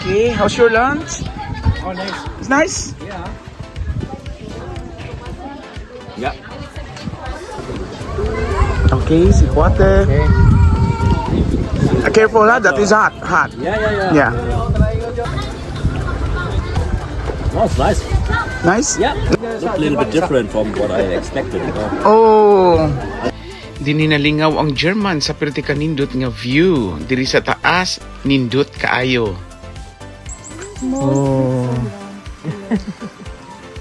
Okay, how's your lunch? Oh, nice. It's nice? Yeah. Yeah. Okay, si Kuate. Okay. Careful ha, that is hot. Hot. Yeah. Yeah. Oh, it's nice. Nice? Yeah. Looks a little bit different from what I expected. Oh. Dini nalingaw ang German sa perti kanindot nga view. Diri sa taas, nindot kaayo. Oh.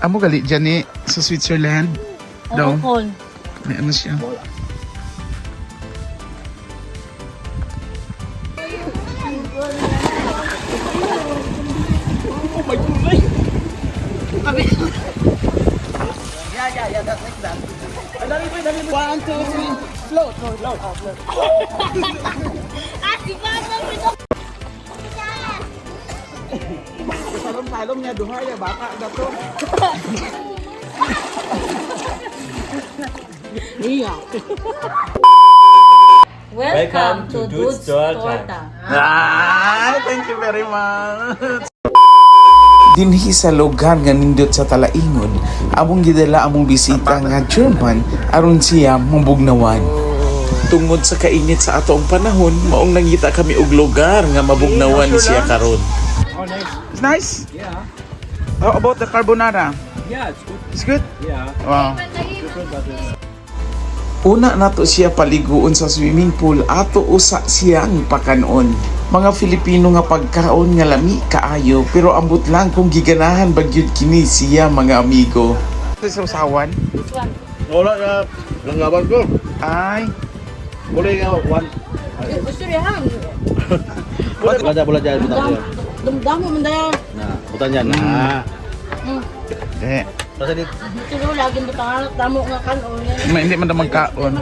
Amo gali dyan eh, sa Switzerland. Daw. May ano siya. Yeah, that's like that. One, two, three. Float. Salom niya duha ya bata dato. Iya. Welcome to Dude's Torta. Thank you very much. Dinhi sa lugar nga nindot sa Talaingod, among gidala among bisita nga German aron siya mabugnawan. Tungod sa kainit sa atong panahon, maong nangita kami og lugar nga mabugnawan siya karon. Oh, nice. It's nice? Yeah. How about the carbonara? Yeah, it's good. It's good? Yeah. Wow. Different, but it's... Una nato siya paliguon sa swimming pool ato usa siyang pakanon. Mga Filipino nga pagkaon nga lami kaayo pero ambot lang kung giganahan bagyud kini siya mga amigo. Sa usawan? Which one? Wala ka. Langgaban ko. Ay. Boleh nga, one. Gusto rin hang. Boleh dyan. Damo man dahil. Nah, butan dyan. Nah. Eh. Basta dit. Dito lagi mo pangalat damo nga kanon. Hindi man na magkaon.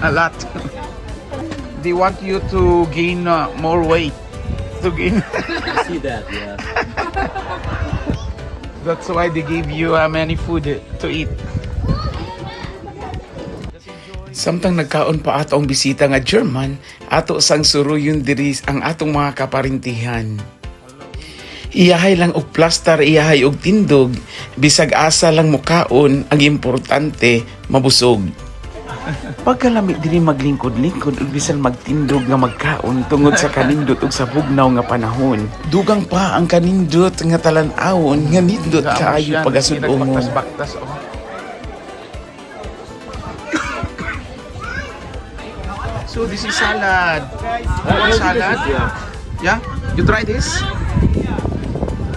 A lot. They want you to gain more weight. To gain. I see that, yeah. That's why they give you many food to eat. Samtang nagkaon pa ato ang bisita nga German, ato sang suruyon diri ang atong mga kaparintihan. Iyahay lang og plaster, iyahay og tindog, bisag asa lang mukaon, ang importante mabusog. Pagkalami diri maglingkod-lingkod ug bisan magtindog nga magkaon tungod sa kanindot ug sa bugnaw nga panahon. Dugang pa ang kanindot nga talan-awon nga nindot kaayo pagasud-ungon. So this is salad. Salad? Yeah? You try this?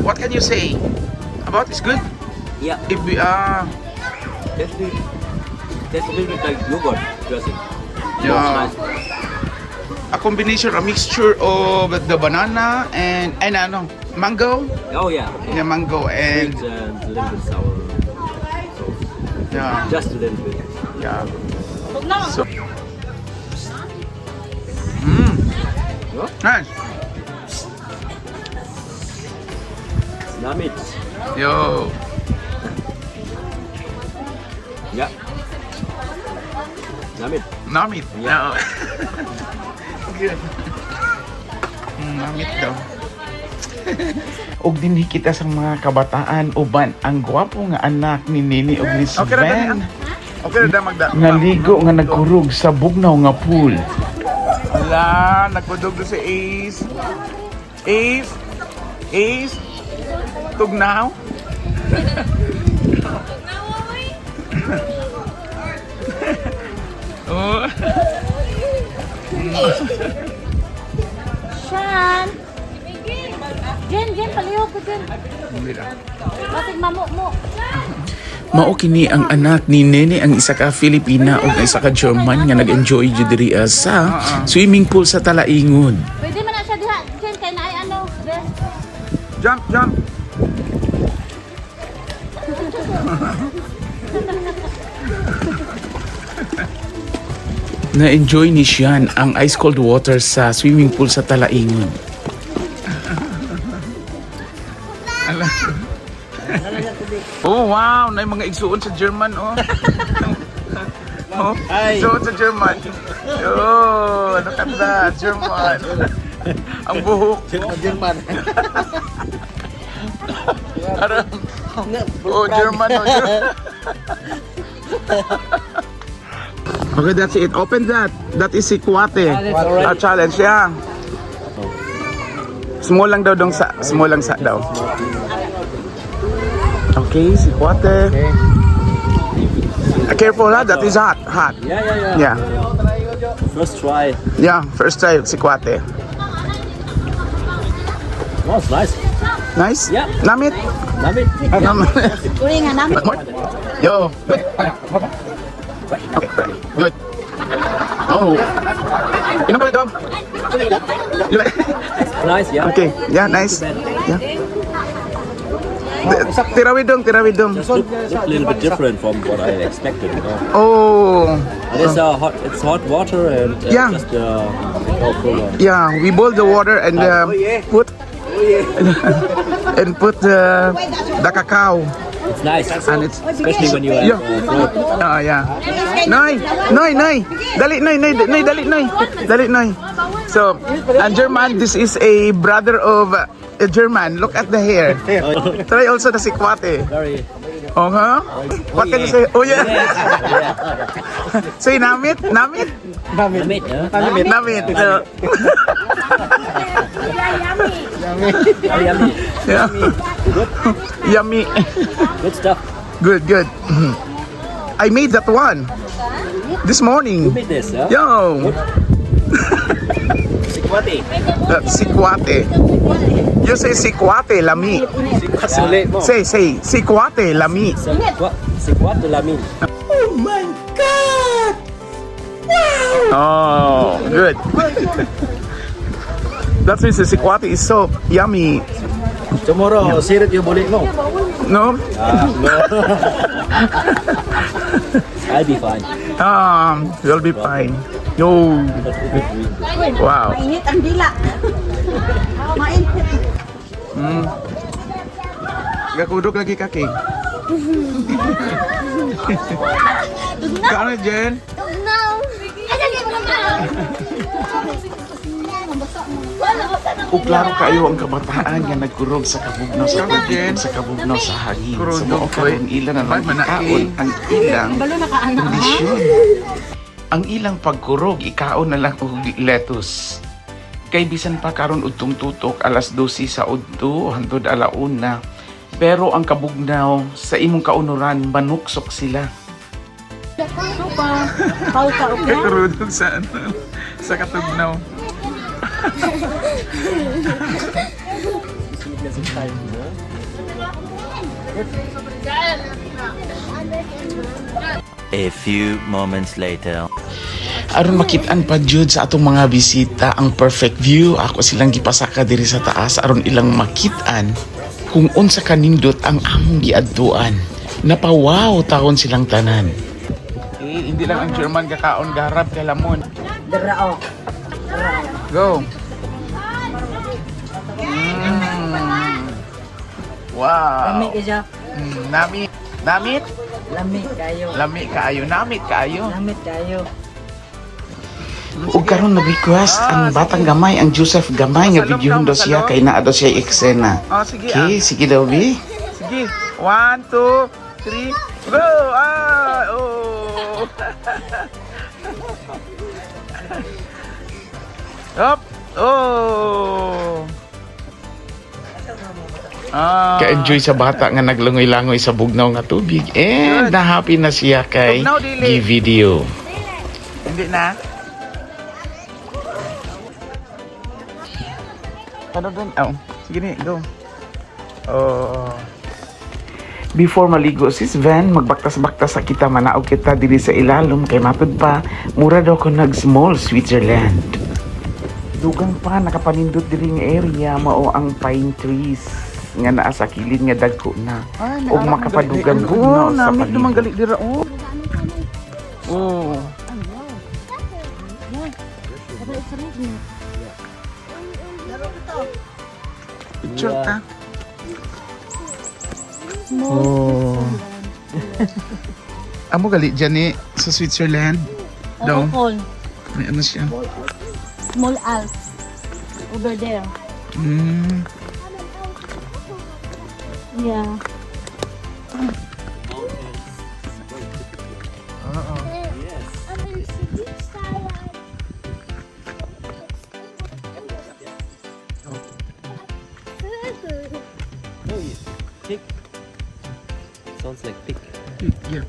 What can you say about it's good? Yeah. If we That's a little bit like yogurt dressing. yeah, a combination, a mixture of the banana and ano, mango. Oh yeah. Yeah, mango and Sweet and a little bit sour. So, yeah, just a little bit. yeah. No. So, nice. Namit. Yo, Yeah. Namit. namit. Yeah. No. Good. Namit daw. Og dinhi kita sa mga kabataan uban ang gwapo nga anak ni Nini og ni Sven. Okay na magda. Naligo nga nagkurog sa bugnaw nga pool. Ala, nagkudog do si Ace. Ace. Tugnaw. Oh. Shan. Jen, palihog ko Jen. Basig mamo mo. Mao kini ang anak ni Nene, ang isa ka Filipina ug ang isa ka German nga nag-enjoy jud diri sa swimming pool sa Talaingod. Pwede man na siya diha. Jen kay naay ano, best. Jump. Na-enjoy ni Sian ang ice cold water sa swimming pool sa Talaingod. Oh wow, na mga igsuon sa German oh. Oh, igsuon sa German. Oh, look at that, German. Ang buhok. German. Aram. Oh, German. Oh, German. Okay, that's it. Open that. That is sikwate. A challenge, yeah. Small lang daw dong sa. Small lang sa daw. Okay, sikwate. Careful, ha? That is hot. Hot. Yeah. Yeah. First try. Yeah, first try sikwate. Oh, it's nice. Nice? Yeah. Namit? Love it. Uli nga namin. Yo. Okay, good. Oh. Inom ka ito? Nice, yeah. Okay, yeah, nice. Yeah. Tirawid dong. Look a little bit different from what I expected. You know? Oh. And it's hot water and Yeah. just full on. Yeah, we boil the water and put and put the cacao. It's nice. And it's Especially when you have Yeah. fruit. Yeah. Nay. Dali, Nay. So, and German, this is a brother of a German. Look at the hair. Try also the sikwate. Very. Oh, huh? What can you say? Oh, yeah. Say namit. Namit, huh? Namit. So, Very yummy. yeah. Yummy. Good stuff. Good. I made that one this morning. You made this, huh? Yo. Sikwati. That's sikwate. You say sikwate, lami. Sulit mo. Say, sikwate, lami. Sikwati lamin. Oh, good. That's why the sikwate is so yummy. Tomorrow, sirit yung bulit mo. No? I'll be fine. You'll be fine. Yo. Wow. Mainit ang dila. Mainit. Gakudok lagi kaki. Kano, Jen? No. O klaro kayo ang kabataan nga nagkurog sa kabugnaw sa hangin, sa kabugnaw sa hangin. Sa mga karon ilan na nagkaon ang ilang kondisyon. Ang ilang pagkurog, ikaon na lang og lettuce. Kay bisan pa karon udtong tutok alas 12 sa udto hangtod alauna. Pero ang kabugnaw sa imong kaunuran manuksok sila. Pausa o Kay kurudog sa sa katugnaw. A few moments later. Aron makitaan pa jud sa atong mga bisita ang perfect view, ako silang gipasaka diri sa taas aron ilang makitaan kung unsa kanindot ang among giadtuan. Napawaw taon silang tanan. Hindi lang ang German kakaon garap kay lamon. Derao. Go. Wow. Lami ka siya. Namit. Namit? Lami kayo. Lami kaayo. Namit kaayo. Lamit kayo. Ug karon nag-request ang batang gamay, ang Joseph gamay nga videohon daw siya kay naa daw siya eksena. Oh, sige. Okay, sige daw bi. Sige. 1 2 3 go. Oh. Up. Oh. Ka-enjoy sa bata nga naglungoy-langoy sa bugnaw nga tubig. And na-happy na siya kay gi-video. Hindi na? Ano doon? Oh, sige ni, go. Oh. Before maligo sis Van, magbaktas-baktas sa kita manaog kita diri sa ilalom kay matud pa mura daw ko nag-small Switzerland. Dugang pa nakapanindot diri nga area mao ang pine trees nga naa sa kilid nga dagko na ug makapadugan bugnaw sa paligid. Namit gali dira oh. Oh. Picture ta. Oh. Amo gali dyan eh sa Switzerland. Daw. Alcohol. May ano siya. Small Alps. over there. Mm. Yeah. Oo. Oh, yeah. Pig. Sounds like pig. Yeah.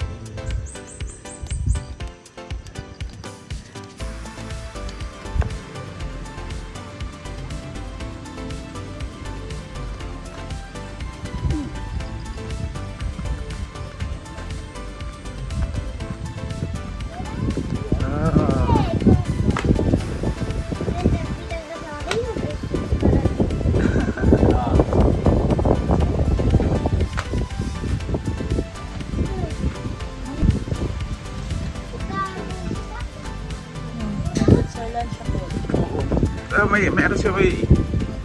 May ano siya may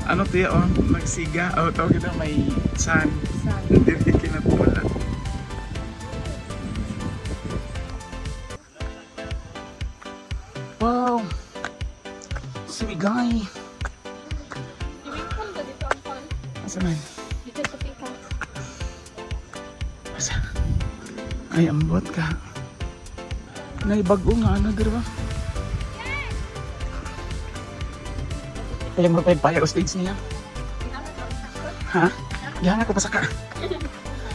ano tiya oh magsiga oh tawag kita may sun hindi kinatula. Wow, simigay. Asa man? Asa? Ay ambot ka. Naibago nga ano dira ba? Kaya mo pa yung fire stage niya. Ha? Diyan ako pasaka.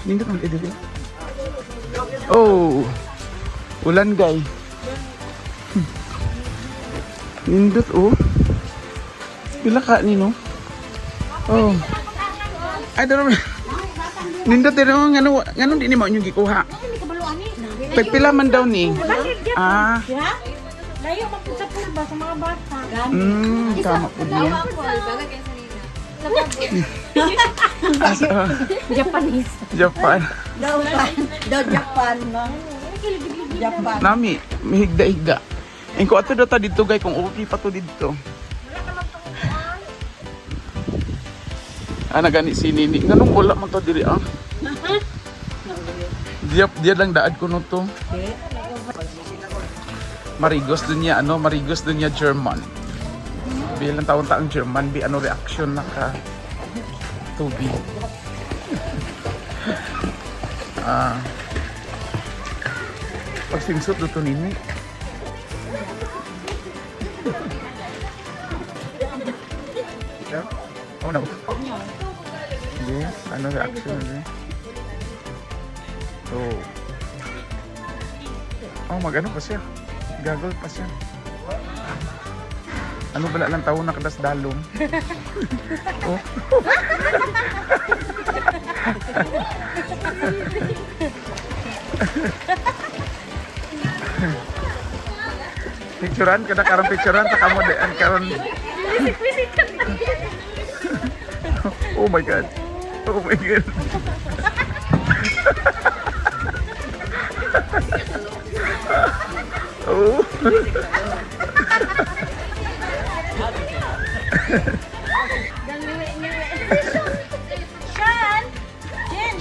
Nindot mo dito. Oh. Ulan guy. Nindot oh. Pila ka nino? Oh. I don't know. Nindot din oh ngano di ni mo yung gikuha. Pagpila man daw ni. Ah. Layo magpun sa pool ba sa mga bata? Tama po niya. Japanese. Japan. Daw Japan no. Japan. Nami, mihigda-higda. And kung ato data dito guys, kung okay pa to dito. Nagani si Nini. Ganun wala man to diri ah. Dia lang daad ko no to. Marigos dun niya, Marigos dun niya German. Bilang taon-taong German, reaction na ka tubig. Pag singsot dito nini. Yeah? Oh no. Hindi, reaction na So, magano pa siya. Gagol pa siya. Ano bala lang taon na kadas dalong? Oh. Picturean kada karang picturean ta kamo de an karon. Oh my god. Oh my god. Oh.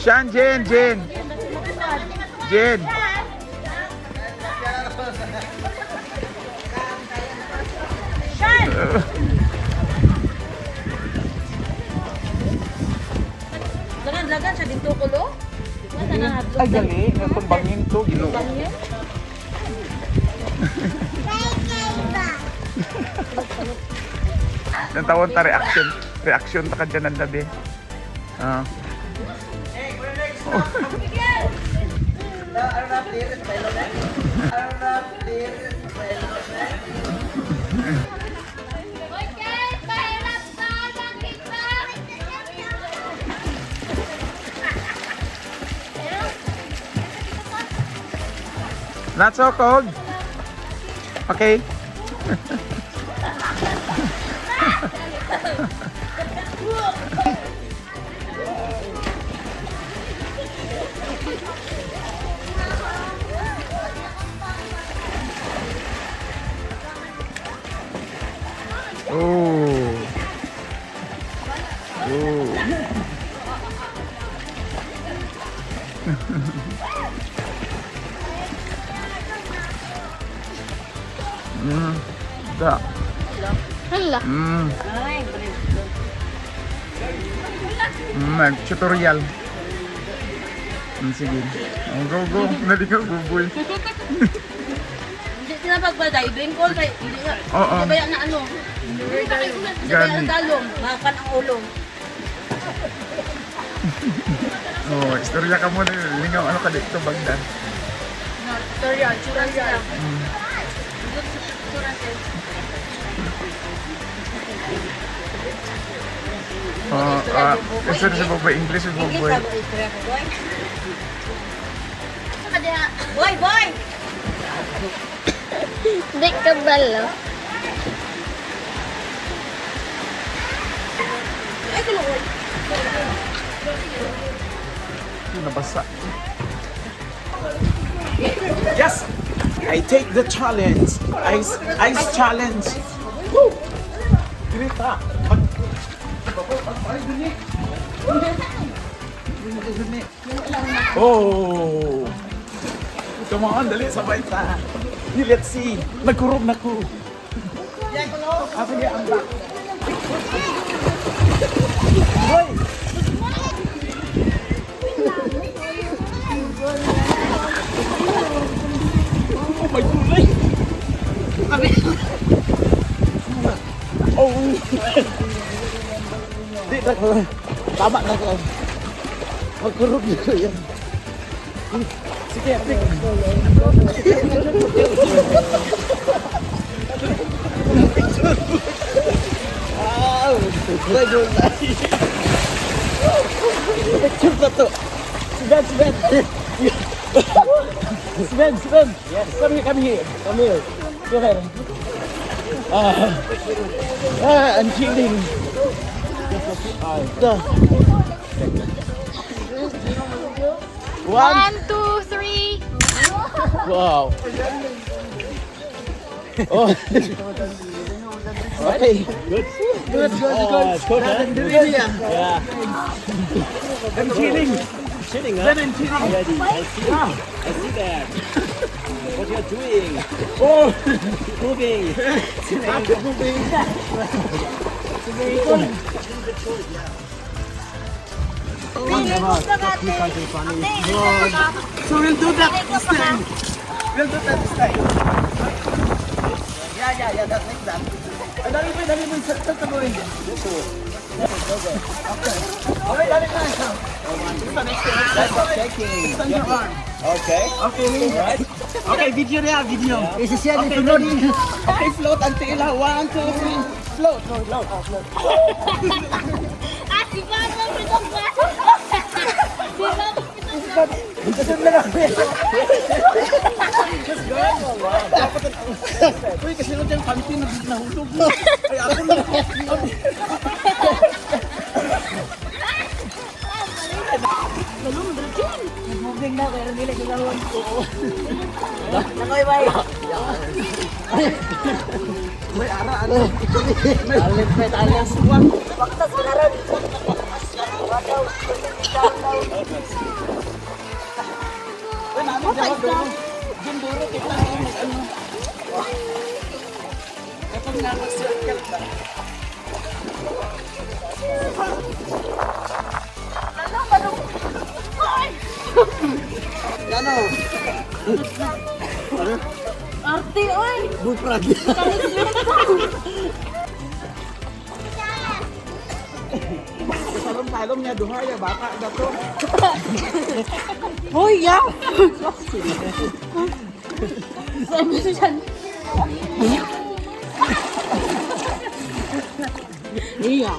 Shan, Jen. Lagan siya dito kulo. Ay gali, natumbangin to, Ginoo. Nang tawon ta reaction ta kadyan ang labi. Not so cold. Okay. Da. Hala. Tutorial. Sige. Oh, go. Nadi ka, buboy. Hindi sinapagbalday. Green call kay hindi nga. Oo. Hindi ba yan na ano? Hindi ba yan ang talong? Makan ang ulong. Oh, istorya ka muna. Lingaw, ano ka dito, Bagda? Tutorial. Istorya sa Boboy, English sa English Boboy. ako istorya ko, boy. Saka diha. Boy! Hindi ka balo. Ay, kulukoy. Nabasa. Yes! I take the challenge. Ice challenge. Woo! Grita. Oh! Come on, dali, sabay ta. Let's see. Nagkurog na ko. Ako niya ang back. Hoy! Oh my gulay! Oh! Di na ko. Tama na ko. Magkurog na ko yan. Sige, Atik. Wow! May gulay. Picture na to. Sven! Sven! Yes. Come here. Go ahead. I'm chilling. One. 1, 2, 3. Wow. Oh. Okay. Good. Yeah. I'm chilling. Chilling, huh? Then I'm chilling. Already. I see that. What you're doing? Oh. Moving. So we'll do that this time. Yeah, that's like that. Dali mo, sa taboy. Okay, dali na. Stand your arm. Okay. Okay. Okay, video na, video. Isisiyan okay, float. Okay, float until 1, 2, 3. Float. Ah, si Papa, pitong baso. Si Papa, Ikasun na lang. Uy, kasi nung dyan panty nahulog mo. Ay, ako na. Moving na, pero hindi lang gagawin. Nakoy, bay. May ara. Alis. Baktas ko na rin. Uy, namin dyan doon. Dyan duro, kita ano. Kapag nakasirkel na. Ano? Arte, oy! Buprag. Talong niya duhaya baka dato. Hoy, ya! Sabi ko siya. Iya.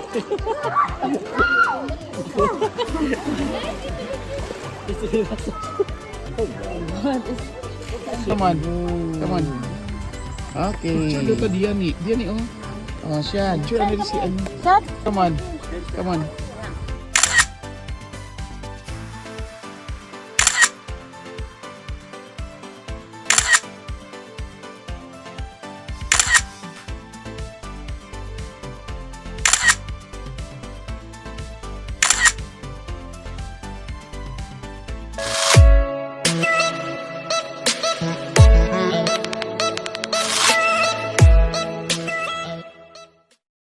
Come on. Okay. Siya to diyan ni. Oh. Oh, siya. Siya na si ano. Shot. Come on.